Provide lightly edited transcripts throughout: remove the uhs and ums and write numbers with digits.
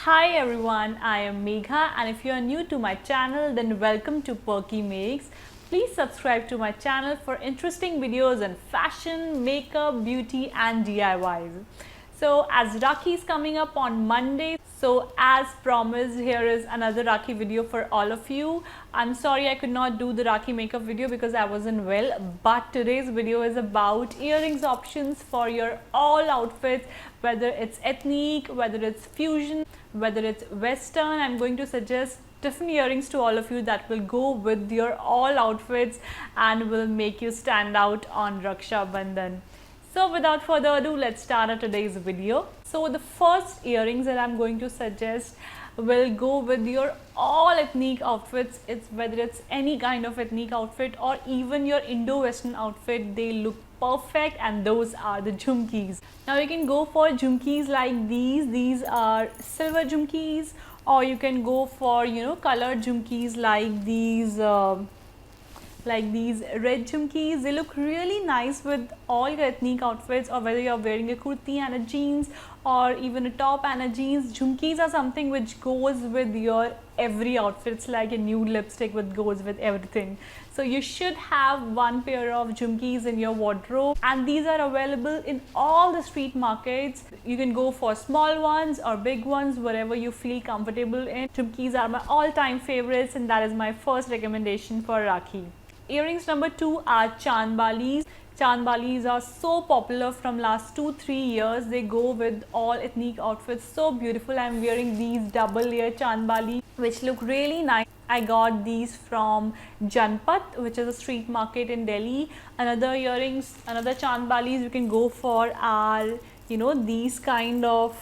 Hi everyone, I am Megha, and if you are new to my channel then welcome to Perky Makes. Please subscribe to my channel for interesting videos on fashion, makeup, beauty and DIYs. So as Rakhi is coming up on Monday, so as promised, here is another Rakhi video for all of you. I'm sorry I could not do the Rakhi makeup video because I wasn't well, but today's video is about earrings options for your all outfits, whether it's ethnic, whether it's fusion, whether it's western. I'm going to suggest different earrings to all of you that will go with your all outfits and will make you stand out on Raksha Bandhan. So without further ado, let's start our today's video. So the first earrings that I'm going to suggest will go with your all ethnic outfits. It's whether it's any kind of ethnic outfit or even your Indo-Western outfit, they look perfect, and those are the jhumkis. Now you can go for jhumkis like these are silver jhumkis, or you can go for colored jhumkis like these red jhumkis. They look really nice with all your ethnic outfits, or whether you're wearing a kurti and a jeans or even a top and a jeans. Jhumkis are something which goes with your every outfit. It's like a nude lipstick which goes with everything. So you should have one pair of jhumkis in your wardrobe, and these are available in all the street markets. You can go for small ones or big ones, whatever you feel comfortable in. Jhumkis are my all-time favorites, and that is my first recommendation for Rakhi. Earrings number 2 are Chand Balis. Chand Balis are so popular from last 2-3 years. They go with all ethnic outfits, so beautiful. I'm wearing these double layer Chand Bali which look really nice. I got these from Janpat, which is a street market in Delhi. Another earrings, another Chand Balis you can go for are these kind of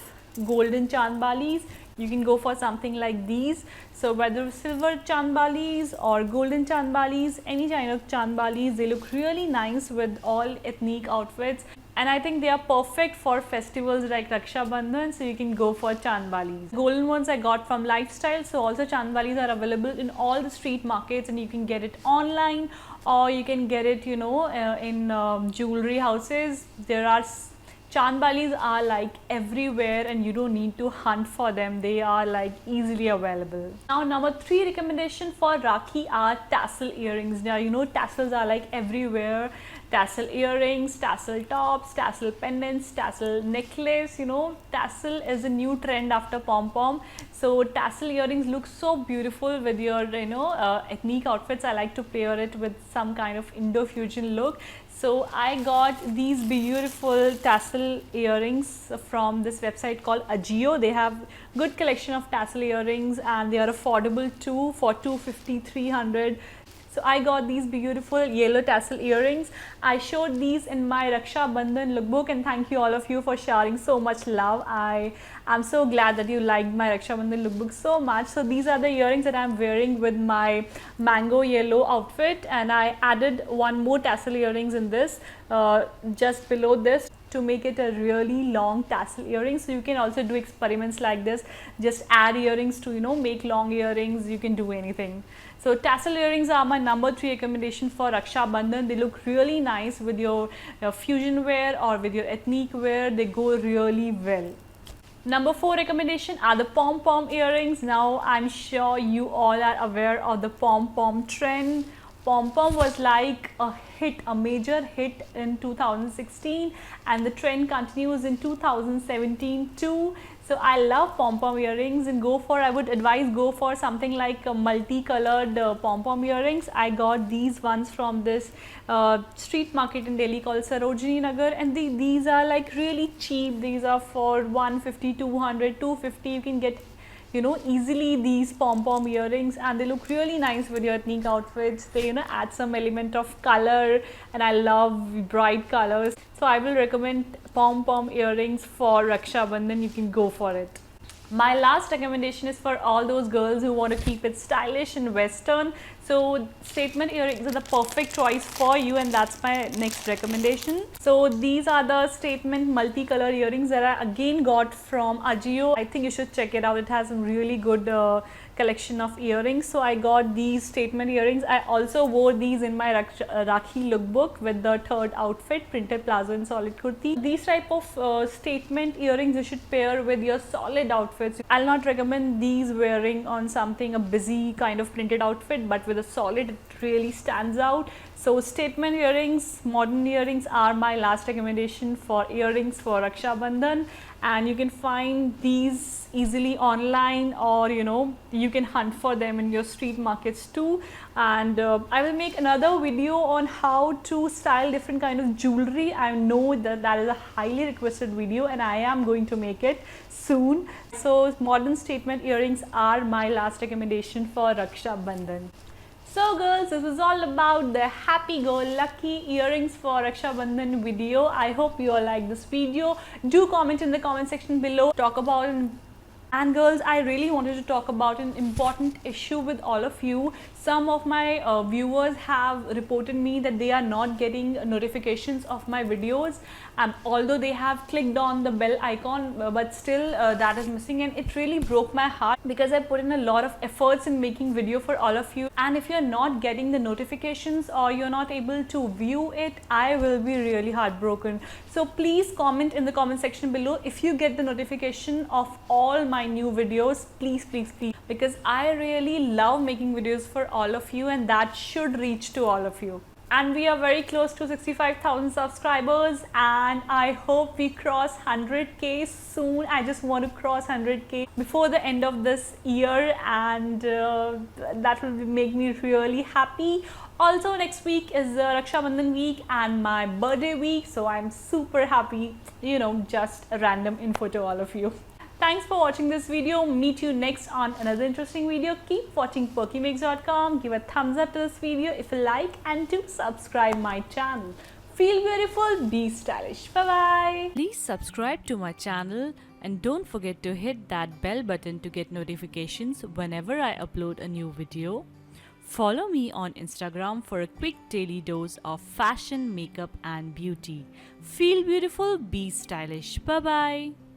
golden Chand Balis. You can go for something like these. So whether silver Chand Balis or golden Chand Balis, any kind of Chand Balis, they look really nice with all ethnic outfits, and I think they are perfect for festivals like Raksha Bandhan, so you can go for Chand Balis. Golden ones I got from Lifestyle, so also Chand Balis are available in all the street markets, and you can get it online or you can get it in jewelry houses. There are Chand Balis are like everywhere, and you don't need to hunt for them. They are like easily available. Now number 3 recommendation for Rakhi are tassel earrings. Now tassels are like everywhere. Tassel earrings, tassel tops, tassel pendants, tassel necklace. Tassel is a new trend after pom-pom. So tassel earrings look so beautiful with your ethnic outfits. I like to pair it with some kind of Indo-fusion look. So I got these beautiful tassel earrings from this website called Ajio. They have good collection of tassel earrings, and they are affordable too, for 250, 300. So I got these beautiful yellow tassel earrings. I showed these in my Raksha Bandhan lookbook, and thank you all of you for sharing so much love. I am so glad that you liked my Raksha Bandhan lookbook so much. So these are the earrings that I am wearing with my mango yellow outfit, and I added one more tassel earrings in this just below this to make it a really long tassel earring. So you can also do experiments like this, just add earrings to make long earrings. You can do anything. So tassel earrings are my number 3 recommendation for Raksha Bandhan. They look really nice with your fusion wear or with your ethnic wear. They go really well. Number 4 recommendation are the pom-pom earrings. Now I'm sure you all are aware of the pom-pom trend. Pom-pom was like a hit, a major hit in 2016, and the trend continues in 2017 too. So I love pom-pom earrings, and I would advise go for something like a multicolored pom-pom earrings. I got these ones from this street market in Delhi called Sarojini Nagar, and these are like really cheap. These are for 150, 200, 250. You can get easily these pom-pom earrings, and they look really nice with your ethnic outfits. They add some element of color, and I love bright colors. So I will recommend pom-pom earrings for Raksha Bandhan. You can go for it. My last recommendation is for all those girls who want to keep it stylish and western. So statement earrings are the perfect choice for you, and that's my next recommendation. So these are the statement multicolor earrings that I again got from Ajio. I think you should check it out. It has some really good collection of earrings. So I got these statement earrings. I also wore these in my Rakhi lookbook with the third outfit, printed plazo and solid kurti. These type of statement earrings you should pair with your solid outfit outfits. I'll not recommend these wearing on something a busy kind of printed outfit, but with a solid, it really stands out. So statement earrings, modern earrings are my last recommendation for earrings for Raksha Bandhan, and you can find these easily online, or you can hunt for them in your street markets too. And I will make another video on how to style different kind of jewelry. I know that is a highly requested video, and I am going to make it soon. So modern statement earrings are my last recommendation for Raksha Bandhan. So girls, this was all about the happy-go-lucky earrings for Raksha Bandhan video. I hope you all like this video. Do comment in the comment section below. Talk about it. And girls, I really wanted to talk about an important issue with all of you. Some of my viewers have reported me that they are not getting notifications of my videos, although they have clicked on the bell icon, but still that is missing, and it really broke my heart because I put in a lot of efforts in making video for all of you. And if you're not getting the notifications or you're not able to view it, I will be really heartbroken. So please comment in the comment section below if you get the notification of all my new videos. Please, because I really love making videos for all of you, and that should reach to all of you. And we are very close to 65,000 subscribers, and I hope we cross 100k soon. I just want to cross 100k before the end of this year, and that will make me really happy. Also, next week is Raksha Bandhan week and my birthday week, so I'm super happy. Just a random info to all of you. Thanks for watching this video. Meet you next on another interesting video. Keep watching PerkyMix.com. Give a thumbs up to this video if you like, and do subscribe my channel. Feel beautiful, be stylish. Bye bye. Please subscribe to my channel and don't forget to hit that bell button to get notifications whenever I upload a new video. Follow me on Instagram for a quick daily dose of fashion, makeup and beauty. Feel beautiful, be stylish. Bye bye.